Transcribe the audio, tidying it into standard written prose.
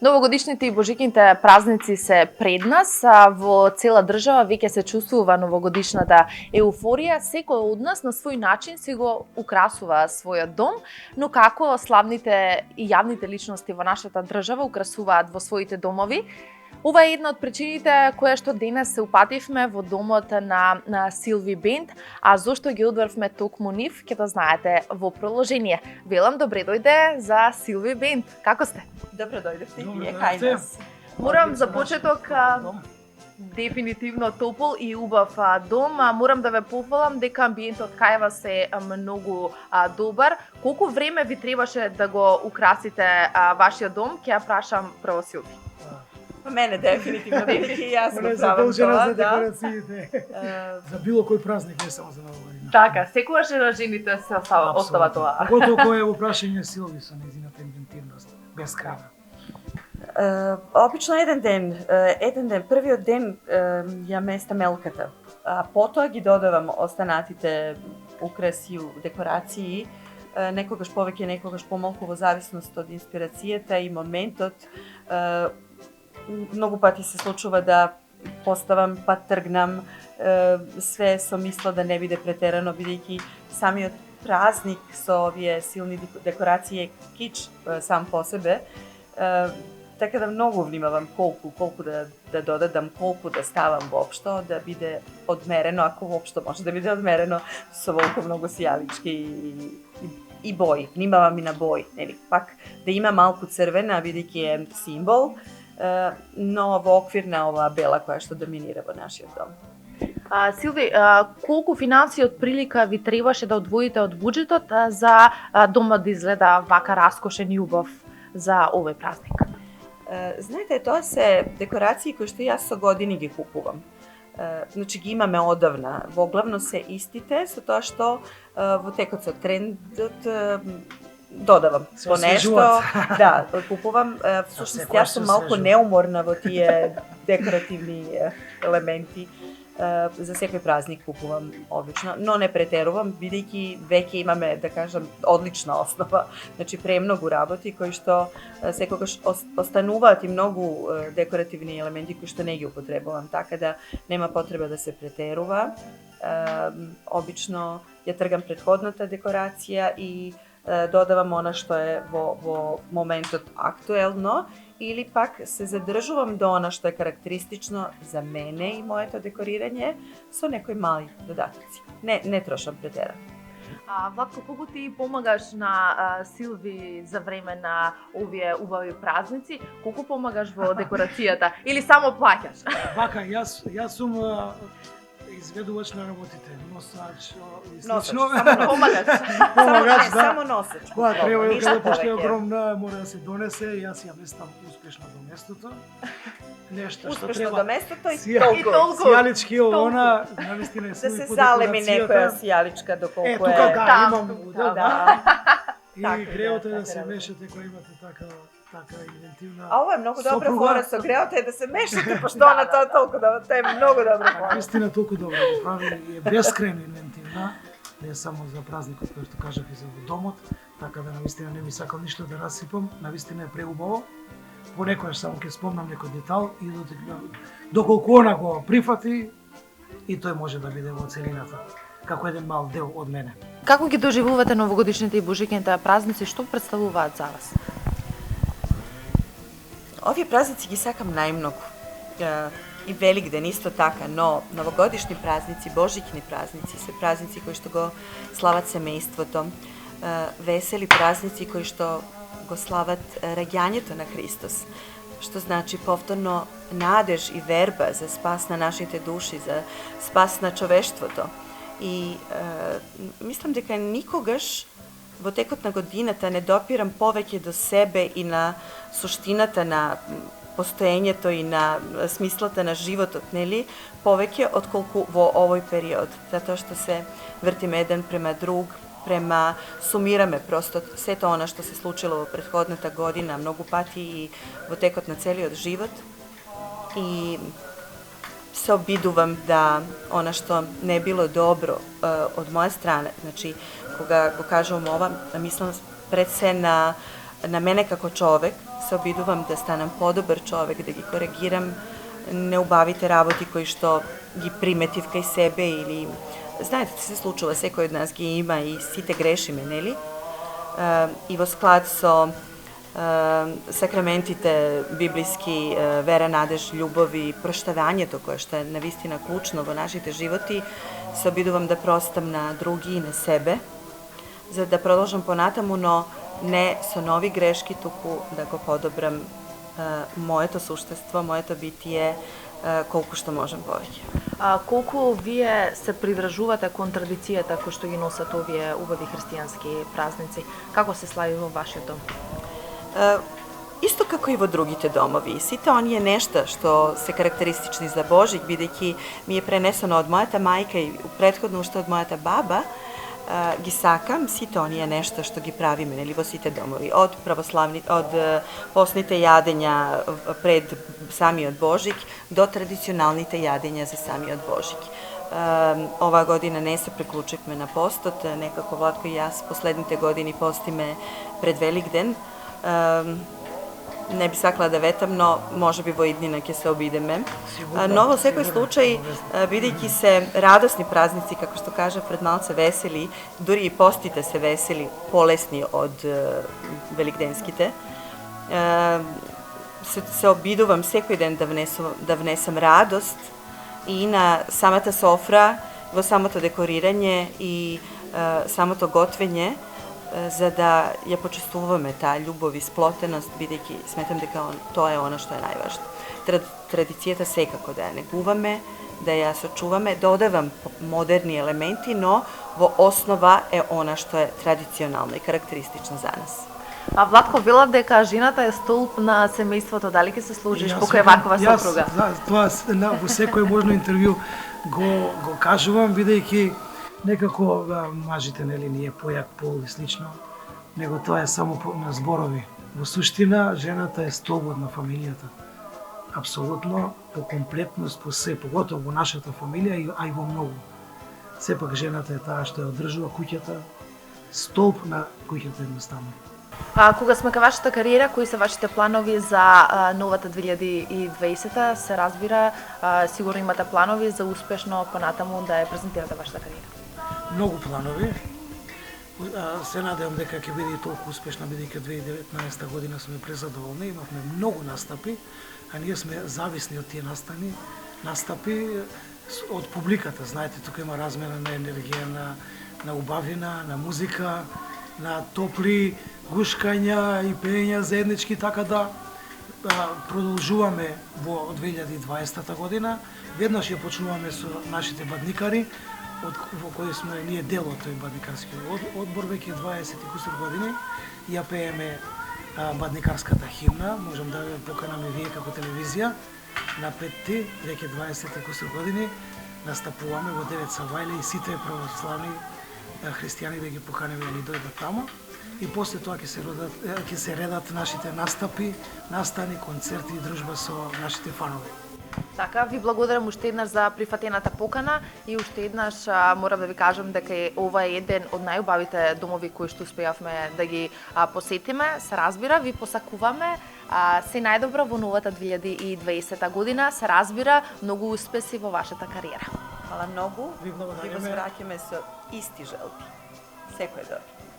Новогодишните и божикните празници се пред нас, во цела држава веќе се чувствува новогодишната еуфорија. Секој од нас на свој начин си го украсува својот дом, но како славните и јавните личности во нашата држава украсуваат во своите домови. Ова е една од причините која што денес се упативме во домот на Силви Бенд, а зошто ги одврвме токму нив, ќе да знаете во продолжение. Велам, добре дојде за Силви Бенд. Како сте? Добро дојдевте и вие кај нас. Морам за почеток дефинитивно топол и убав дом. Морам да ве пофалам дека амбиентот кај вас е многу добар. Колку време ви требаше да го украсите вашиот дом? Ќе ја прашам прво Силви. Мене дефинитивно, бидејќи јас го правам задолжена тоа, за декорациите. За било кој празник, не само за Нова година. Така, секогаш на жените се остава тоа. Поготово кога е во прашање Силви со нејзината инвентивност, безкрајна. Обично еден ден, првиот ден ја места мелката, а потоа ги додавам останатите украси, декорации, некогаш повеќе, некогаш помалку во зависност од инспирацијата и моментот. Многу пати се случува да поставам, па тргнам, све со мисла да не биде претерано, бидејќи самиот празник со овие силни декорации е кич сам по себе. Така да многу внимавам колку да додадам, колку да ставам воопшто, да биде одмерено, ако воопшто може да биде одмерено со волку многу сијалички и бои. Внимавам и на бои, нели? Пак да има малку црвена, бидејќи е символ, но во оквир на оваа бела која што доминира во нашиот дом. Силви, колку финансии од прилика ви требаше да одвоите од буџетот за домот да изгледа вака раскошен и убав за овој празник? Знаете, тоа се декорации кои што јас со години ги купувам. Значи ги имаме одавна. Воглавно се истите, со тоа што во текот со трендот додавам по нешто. Да, купувам. Всушност јас сум малку неуморна во тие декоративни елементи. За секој празник купувам обично, но не претерувам, бидејќи веќе имаме, да кажам, одлична основа. Значи премногу работи кои што секогаш остануваат и многу декоративни елементи кои што не ги употребувам, така да нема потреба да се претерува. Обично ја тргам претходната декорација и додавам она што е во моментот актуелно, или пак се задржувам до она што е карактеристично за мене и моето декорирање со некои мали додатоци. Не трошам претерано. Владко, колку ти помагаш на Силви за време на овие убави празници? Колку помагаш во декорацијата или само плаќаш? Вака, јас сум изведувач на работите, носач и слично. Помагаш. Само носач. Кога треба кога пошто е огромна, мора да се донесе, јас ја местам успешно до местото. Нешто што успешно треба. до местото и толку. Сијалички она, навистина е да се залеми некоја сијаличка доколку е. Тука да, имам Да. И Така, греото е да така се да. мешате кога имате така инвентивна. А ова е многу добра сопруга. фора со греото е да се мешате, пошто она тоа толку добро, тоа е многу добра фора. Вистина толку добро го прави и е бескрајно инвентивна, не само за празникот кој што кажав и за домот, така да навистина не би сакал ништо да расипам, навистина е преубаво. Понекогаш само ќе спомнам некој детал и доколку она го прифати и тој може да биде во целината како еден мал дел од мене. Како ги доживувате новогодишните и божикните празници? Што представуваат за вас? Овие празници ги сакам најмногу. И Великден исто така, но новогодишни празници, божикни празници се празници кои што го слават семејството, весели празници кои што го слават раѓањето на Христос, што значи повторно надеж и верба за спас на нашите души, за спас на човештвото. И мислам дека никогаш во текот на годината не допирам повеќе до себе и на суштината на постоењето и на смислата на животот, нели, повеќе отколку во овој период, затоа што се вртиме еден према друг, сумираме просто сето она што се случило во претходната година, многу пати и во текот на целиот живот. И се обидувам да она што не било добро од моја страна, значи кога го кажувам ова, мислам пред се на мене како човек, се обидувам да станам подобар човек, да ги коригирам неубавите работи кои што ги приметив кај себе или знаете, се случува, секој од нас ги има и сите грешиме, нели? И во склад со сакраментите библиски, вера, надеж, љубов и проштавањето кое што е навистина клучно во нашите животи, се обидувам да простам на други и на себе, за да продолжам понатаму, но не со нови грешки, туку да го подобрам моето суштество, моето битие, колку што можем повеќе. Колку вие се придржувате кон традицијата кои што ги носат овие убави христијански празници? Како се слави во вашиот дом? Исто како и во другите домови. Сите оние нешта што се карактеристични за Божик, бидејќи ми е пренесено од мојата мајка и претходно уште од мојата баба, ги сакам сите оние нешта што ги правиме, нели, во сите домови, од постните јадења пред самиот Божик до традиционалните јадења за самиот Божик. Ова година не се приклучивме на постот, некако Владко и јас последните години постиме пред Великден. Не би сакала да ветам, но може би во иднина ќе се обидеме. Но во секој случај, бидејќи се радосни празници, како што кажа пред малце весели, дури и постите се весели, полесни од великденските, се обидувам секој ден да внесам радост и на самата софра, во самото декорирање и самото готвење, за да ја почувствуваме таа љубов и сплотеност, бидејќи сметам дека тоа е она што е најважно. Традицијата секако да ја негуваме, да ја сочуваме, додавам модерни елементи, но во основа е она што е традиционално и карактеристично за нас. Владко, велат дека жената е столб на семејството, дали ќе се служиш покрај ваква сопруга? Тоа во секој можно интервју го кажувам, бидејќи некако мажите, нели, не е појак пол и слично, него тоа е само на зборови. Во суштина, жената е столбот на фамилијата. Апсолутно, по комплетност, по се, поготово во нашата фамилија, а и во многу. Сепак жената е таа што ја одржува куќата, столб на куќата едноставно. Кога сме кај вашата кариера, кои се вашите планови за новата 2020? Се разбира, сигурно имате планови за успешно понатаму да ја презентирате вашата кариера. Многу планови. Се надевам дека ќе биде и толку успешна, бидејќи 2019 година сме презадоволни, имавме многу настапи, а ние сме зависни од тие настапи од публиката. Знаете, тука има размена на енергија, на убавина, на музика, на топли гушкања и пеења заеднички, така да продолжуваме во 2020 година. Веднаш ја почнуваме со нашите бадникари, во кои сме ние дел од тој бадникарски одбор веќе 20 и кусур години. Ја пееме бадникарската химна, можам да ве поканам и вие како телевизија на 5 веќе 20 и кусур години. Настапуваме во 9 Савајле и сите православни христијани да ги поканеме да ни дојдат тамо. И после тоа ќе се редат нашите настапи, настани, концерти и дружба со нашите фанови. Така, ви благодарам уште еднаш за прифатената покана и уште еднаш морам да ви кажам дека ова е еден од најубавите домови кои што успеавме да ги посетиме. Се разбира, ви посакуваме се најдобро во новата 2020 година. Се разбира, многу успеси во вашата кариера. Хвала многу. Ви благодариме. Ви возвраќаме со исти желби. Секој добро.